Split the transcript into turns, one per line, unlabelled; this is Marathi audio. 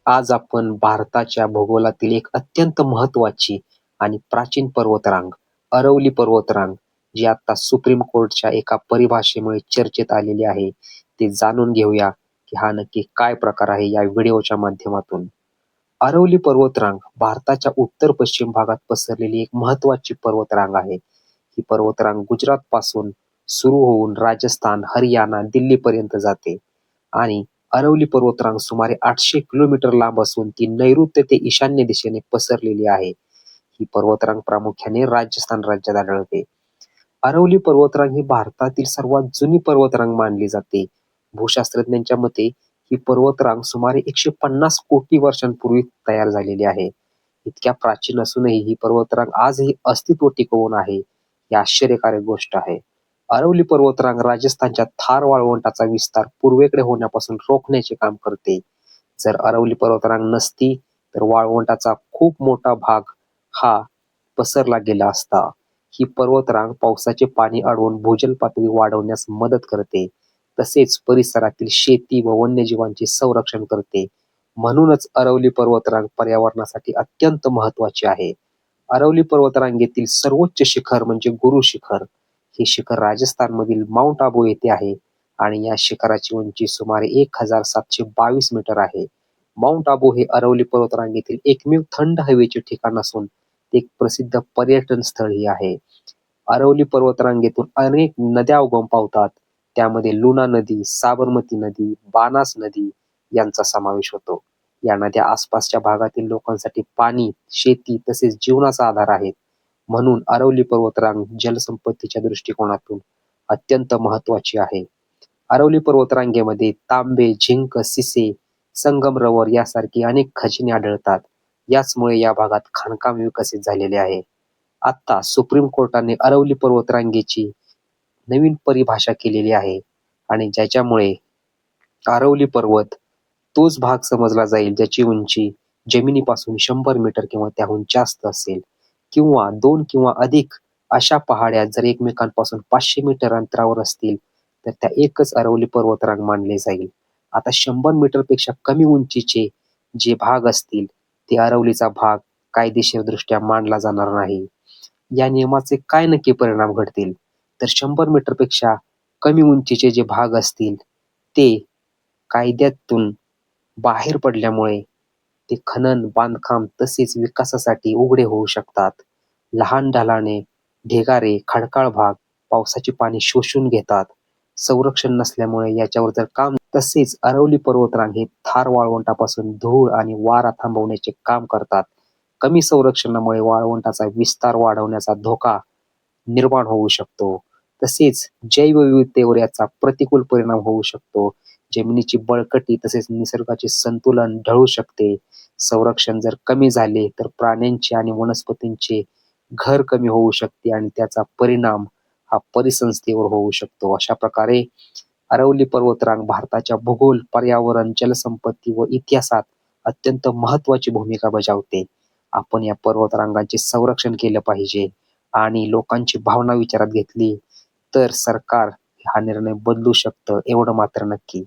आज आपण भारताच्या भूगोलातील एक अत्यंत महत्त्वाची आणि प्राचीन पर्वतरांग, अरवली पर्वतरांग, जी आता सुप्रीम कोर्टच्या एका परिभाषेमुळे चर्चेत आलेली आहे, ते जाणून घेऊया की हा नक्की काय प्रकार आहे या व्हिडिओच्या माध्यमातून. अरवली पर्वतरांग भारताच्या उत्तर-पश्चिम भागात पसरलेली एक महत्त्वाची पर्वतरांग आहे. ही पर्वतरांग गुजरातपासून सुरू होऊन राजस्थान, हरियाणा, दिल्लीपर्यंत जाते आणि अरवली पर्वतरांग सुमारे 800 किलोमीटर लांब असून ती नैऋत्य ते ईशान्य दिशेने पसरलेली आहे. ही पर्वतरांग प्रामुख्याने राजस्थान राज्यात आढळते. अरवली पर्वतरांग ही भारतातील सर्वात जुनी पर्वतरांग मानली जाते. भूशास्त्रज्ञांच्या मते ही पर्वतरांग सुमारे 150 कोटी वर्षांपूर्वी तयार झालेली आहे. इतक्या प्राचीन असूनही ही पर्वतरांग आजही अस्तित्व टिकवून आहे. ही आश्चर्यकारक गोष्ट आहे. अरवली पर्वतरांग राजस्थानच्या थार वाळवंटाचा विस्तार पूर्वेकडे होण्यापासून रोखण्याचे काम करते. जर अरवली पर्वतरांग नसती तर वाळवंटाचा खूप मोठा भाग हा पसरला गेला असता. ही पर्वतरांग पावसाचे पाणी अडवून भूजल पातळी वाढवण्यास मदत करते. तसेच परिसरातील शेती व वन्यजीवांचे संरक्षण करते. म्हणूनच अरवली पर्वतरांग पर्यावरणासाठी अत्यंत महत्त्वाची आहे. अरवली पर्वतरांगेतील सर्वोच्च शिखर म्हणजे गुरु शिखर. हे शिखर राजस्थानमधील माउंट आबू येथे आहे आणि या शिखराची उंची सुमारे 1722 मीटर आहे. माउंट आबू हे अरवली पर्वतरांगेतील एकमेव थंड हवेचे ठिकाण असून ते एक प्रसिद्ध पर्यटन स्थळही आहे. अरवली पर्वतरांगेतून अनेक नद्या उगम पावतात. त्यामध्ये लुना नदी, साबरमती नदी, बानास नदी यांचा समावेश होतो. या नद्या आसपासच्या भागातील लोकांसाठी पाणी, शेती तसेच जीवनाचा आधार आहेत. म्हणून अरवली पर्वतरांग जलसंपत्तीच्या दृष्टिकोनातून अत्यंत महत्त्वाची आहे. अरवली पर्वतरांगेमध्ये तांबे, झिंक, सिसे, संगमरवर यासारखी अनेक खजिने आढळतात. याचमुळे या भागात खाणकाम विकसित झालेले आहे. आत्ता सुप्रीम कोर्टाने अरवली पर्वतरांगेची नवीन परिभाषा केलेली आहे आणि ज्याच्यामुळे अरवली पर्वत तोच भाग समजला जाईल ज्याची उंची जमिनीपासून 100 मीटर किंवा त्याहून जास्त असेल किंवा 2 किंवा अधिक अशा पहाड्या जर एकमेकांपासून 500 मीटर अंतरावर असतील तर त्या एकच अरवली पर्वतरांग मानले जाईल. आता 100 मीटरपेक्षा कमी उंचीचे जे भाग असतील ते अरवलीचा भाग कायदेशीरदृष्ट्या मानला जाणार नाही. या नियमाचे काय नक्की परिणाम घडतील तर 100 मीटरपेक्षा कमी उंचीचे जे भाग असतील ते कायद्यातून बाहेर पडल्यामुळे ते खनन, बांधकाम तसेच विकासासाठी उघडे होऊ शकतात. लहान ढालाने, ढिगारे, खडकाळ भाग पावसाचे पाणी शोषून घेतात. संरक्षण नसल्यामुळे याच्यावर जर काम तसेच अरवली पर्वतरांग हे थार वाळवंटापासून धूळ आणि वारा थांबवण्याचे काम करतात. कमी संरक्षणामुळे वाळवंटाचा विस्तार वाढवण्याचा धोका निर्माण होऊ शकतो. तसेच जैवविविधतेवर याचा प्रतिकूल परिणाम होऊ शकतो. जमिनीची बळकटी तसेच निसर्गाचे संतुलन ढळू शकते. संरक्षण जर कमी झाले तर प्राण्यांचे आणि वनस्पतींचे घर कमी होऊ शकते आणि त्याचा परिणाम हा परिसंस्थेवर होऊ शकतो. अशा प्रकारे अरवली पर्वतरांग भारताच्या भूगोल, पर्यावरण, जलसंपत्ती व इतिहासात अत्यंत महत्त्वाची भूमिका बजावते. आपण या पर्वतरांगाचे संरक्षण केलं पाहिजे आणि लोकांची भावना विचारात घेतली तर सरकार हा निर्णय बदलू शकतं एवढं मात्र नक्की.